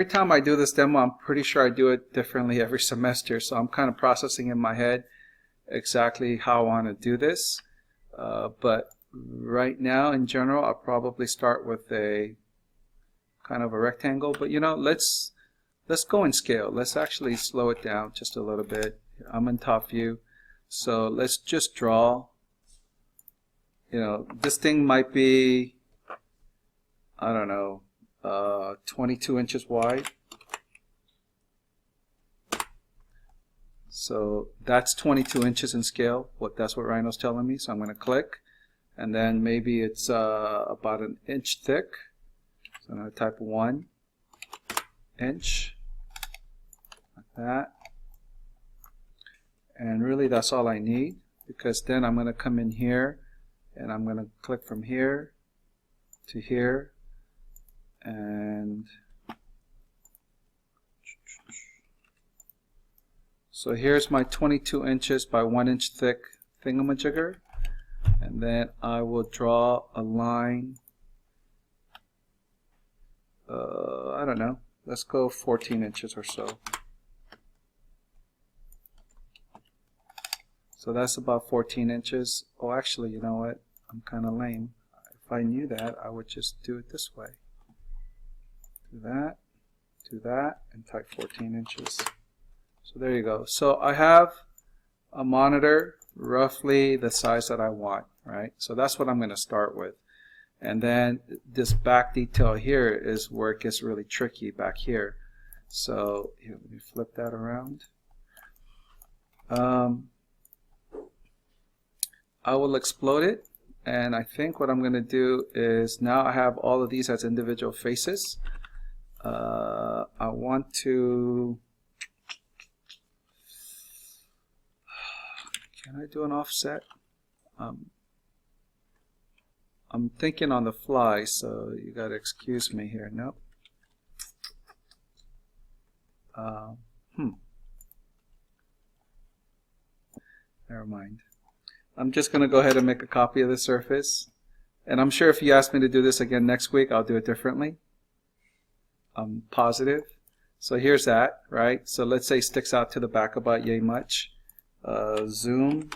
Every time I do this demo, I'm pretty sure I do it differently every semester, so I'm kind of processing in my head exactly how I want to do this. But right now, in general, I'll probably start with a kind of a rectangle. But you know, let's go in scale. Let's actually slow it down just a little bit. I'm in top view, so let's just draw. You know, this thing might be, I don't know, 22 inches wide. So that's 22 inches in scale. That's what Rhino's telling me. So I'm going to click, and then maybe it's about an inch thick. So I'm going to type 1 inch, like that. And really that's all I need, because then I'm going to come in here and I'm going to click from here to here, and so here's my 22 inches by 1 inch thick thingamajigger, and then I will draw a line, I don't know, let's go 14 inches or so. So that's about 14 inches. Oh, actually, you know what? I'm kind of lame. If I knew that, I would just do it this way. Do that, and type 14 inches. So there you go. So I have a monitor roughly the size that I want, right? So that's what I'm going to start with. And then this back detail here is where it gets really tricky back here. So here, let me flip that around. I will explode it, and I think what I'm going to do is, now I have all of these as individual faces. I want to, can I do an offset? I'm thinking on the fly, so you got to excuse me here. Nope. Never mind. I'm just going to go ahead and make a copy of the surface. And I'm sure if you ask me to do this again next week, I'll do it differently. I'm positive. So here's that, right? So let's say it sticks out to the back about yay much. Zoom,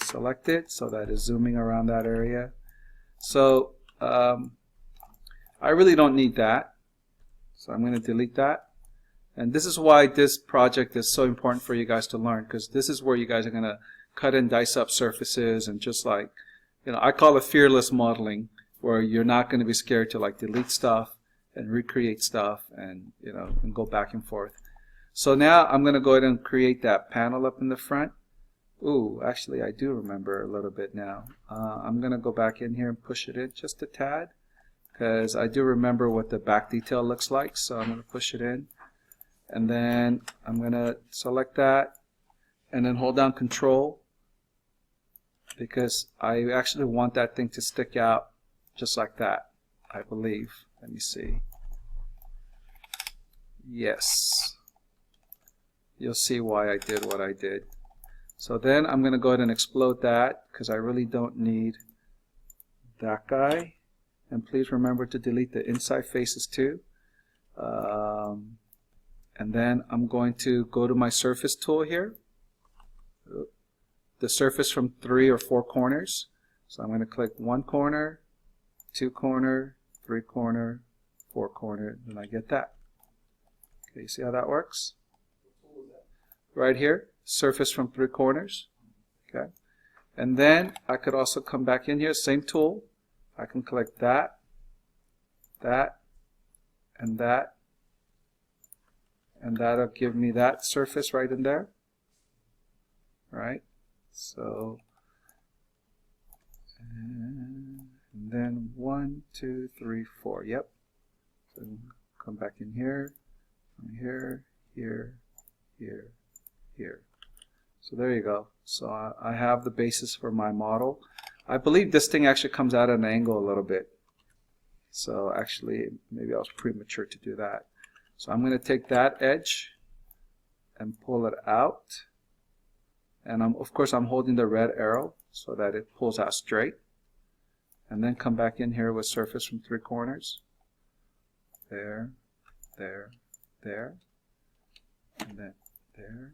select it, so that is zooming around that area. So I really don't need that. So I'm going to delete that. And this is why this project is so important for you guys to learn, because this is where you guys are going to cut and dice up surfaces, and just like, you know, I call it fearless modeling, where you're not going to be scared to like delete stuff and recreate stuff, and you know, and go back and forth. So now I'm going to go ahead and create that panel up in the front. Ooh, actually I do remember a little bit now. I'm going to go back in here and push it in just a tad, because I do remember what the back detail looks like. So I'm going to push it in, and then I'm going to select that, and then hold down Control, because I actually want that thing to stick out just like that, I believe. Let me see. Yes. You'll see why I did what I did. So then I'm going to go ahead and explode that, because I really don't need that guy. And please remember to delete the inside faces too. And then I'm going to go to my surface tool here. The surface from 3 or 4 corners. So I'm going to click 1 corner, 2 corner, 3 corner, 4 corner, and I get that. Okay, you see how that works? Right here, surface from 3 corners. Okay, and then I could also come back in here, same tool. I can click that, that, and that, and that'll give me that surface right in there. Right. So, and then 1, 2, 3, 4. Yep. So come back in here, from here, here, here, here. So there you go. So I have the basis for my model. I believe this thing actually comes out at an angle a little bit. So actually, maybe I was premature to do that. So I'm going to take that edge and pull it out. And of course I'm holding the red arrow so that it pulls out straight. And then come back in here with surface from 3 corners. There, there, there, and then there.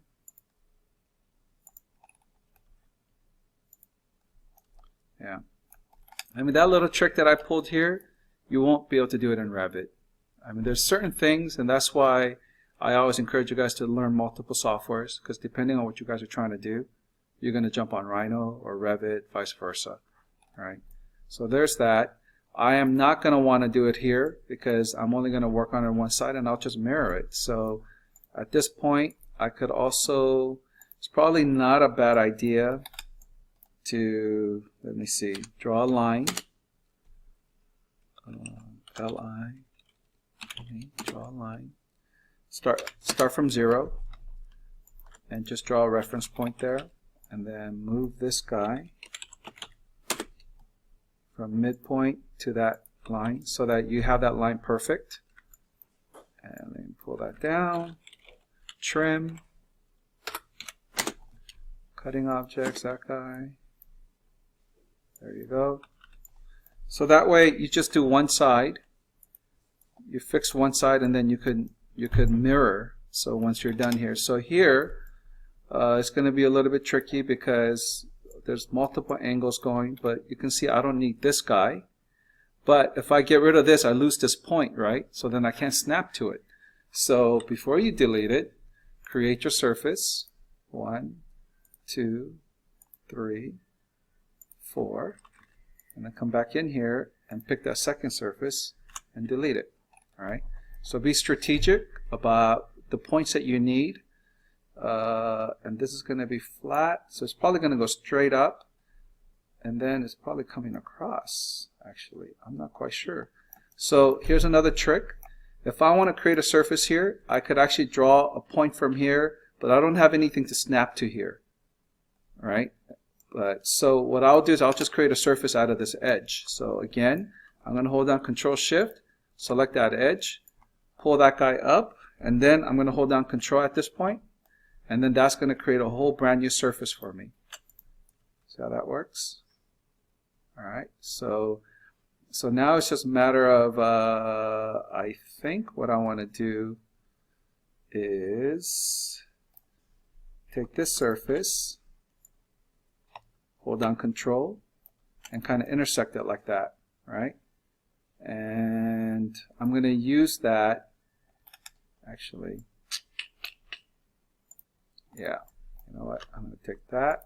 Yeah. I mean, that little trick that I pulled here, you won't be able to do it in Revit. I mean, there's certain things, and that's why I always encourage you guys to learn multiple softwares, because depending on what you guys are trying to do, you're going to jump on Rhino or Revit, vice versa. All right. So there's that. I am not going to want to do it here because I'm only going to work on it on one side, and I'll just mirror it. So at this point, I could also, it's probably not a bad idea to, let me see, draw a line, L-I, okay, draw a line, start from 0, and just draw a reference point there, and then move this guy from midpoint to that line so that you have that line perfect. And then pull that down, trim, cutting objects, that guy. There you go. So that way you just do one side, you fix one side, and then you could mirror. So once you're done here, so here it's going to be a little bit tricky because there's multiple angles going, but you can see I don't need this guy. But if I get rid of this, I lose this point, right? So then I can't snap to it. So before you delete it, create your surface. 1, 2, 3, 4. And then come back in here and pick that second surface and delete it. All right. So be strategic about the points that you need. And this is going to be flat, so it's probably going to go straight up, and then it's probably coming across. Actually, I'm not quite sure. So here's another trick. If I want to create a surface here, I could actually draw a point from here, but I don't have anything to snap to here. All right. But so what I'll do is I'll just create a surface out of this edge. So again, I'm going to hold down Control Shift, select that edge, pull that guy up, and then I'm going to hold down Control at this point. And then that's going to create a whole brand new surface for me. See how that works? All right. So now it's just a matter of, I think what I want to do is take this surface, hold down Control, and kind of intersect it like that, right? And I'm going to use that, actually. Yeah, you know what, I'm going to take that,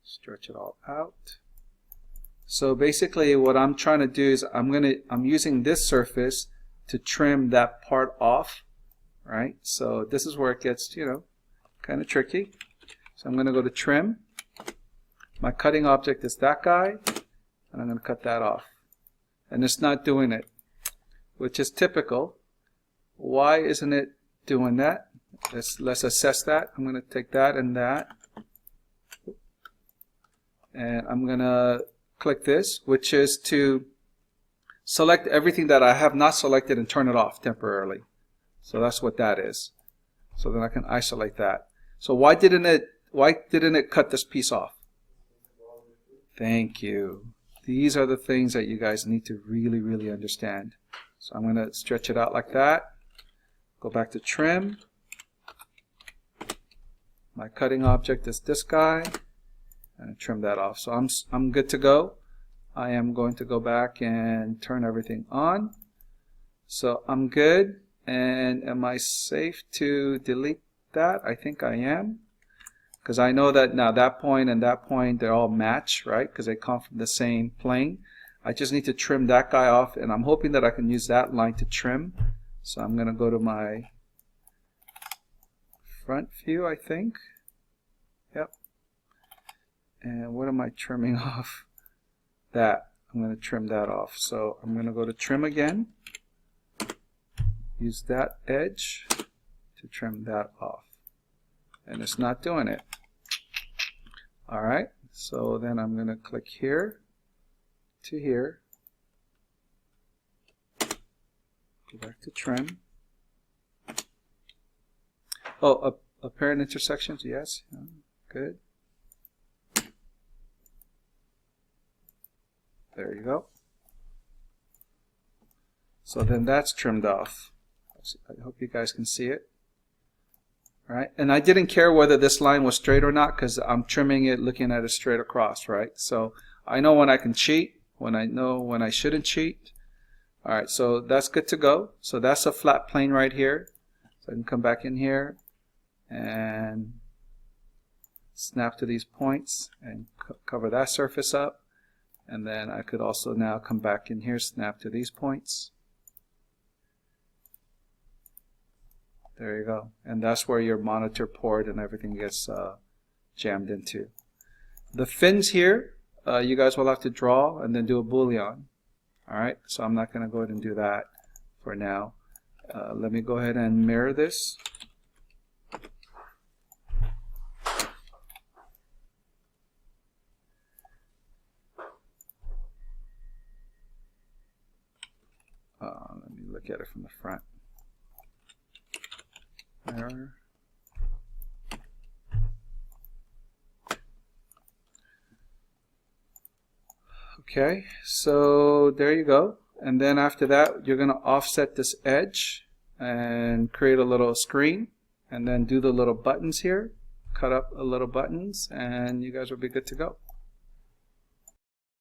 stretch it all out. So basically what I'm trying to do is I'm using this surface to trim that part off, right? So this is where it gets, you know, kind of tricky. So I'm going to go to trim. My cutting object is that guy, and I'm going to cut that off. And it's not doing it, which is typical. Why isn't it doing that? Let's assess that. I'm going to take that and that, and I'm going to click this, which is to select everything that I have not selected and turn it off temporarily. So that's what that is. So then I can isolate that. So why didn't it cut this piece off? Thank you. These are the things that you guys need to really understand. So I'm going to stretch it out like that. Go back to trim. My cutting object is this guy, and trim that off. So I'm good to go. I am going to go back and turn everything on. So I'm good. And am I safe to delete that? I think I am, because I know that now that point and that point, they're all match, right? Because they come from the same plane. I just need to trim that guy off, and I'm hoping that I can use that line to trim. So I'm going to go to my front view, I think. Yep. And what am I trimming off? That. I'm going to trim that off. So I'm going to go to trim again. Use that edge to trim that off. And it's not doing it. All right. So then I'm going to click here to here. Go back to trim. Oh, apparent intersections, yes. Good. There you go. So then that's trimmed off. I hope you guys can see it. All right, and I didn't care whether this line was straight or not because I'm trimming it looking at it straight across, right? So I know when I can cheat, when I know when I shouldn't cheat. All right, so that's good to go. So that's a flat plane right here. So I can come back in here and snap to these points and cover that surface up. And then I could also now come back in here, snap to these points. There you go. And that's where your monitor port and everything gets jammed into. The fins here, you guys will have to draw and then do a boolean. Alright, so I'm not going to go ahead and do that for now. Let me go ahead and mirror this. Let me look at it from the front. Mirror. Okay, so there you go. And then after that, you're going to offset this edge and create a little screen and then do the little buttons here, cut up a little buttons, and you guys will be good to go.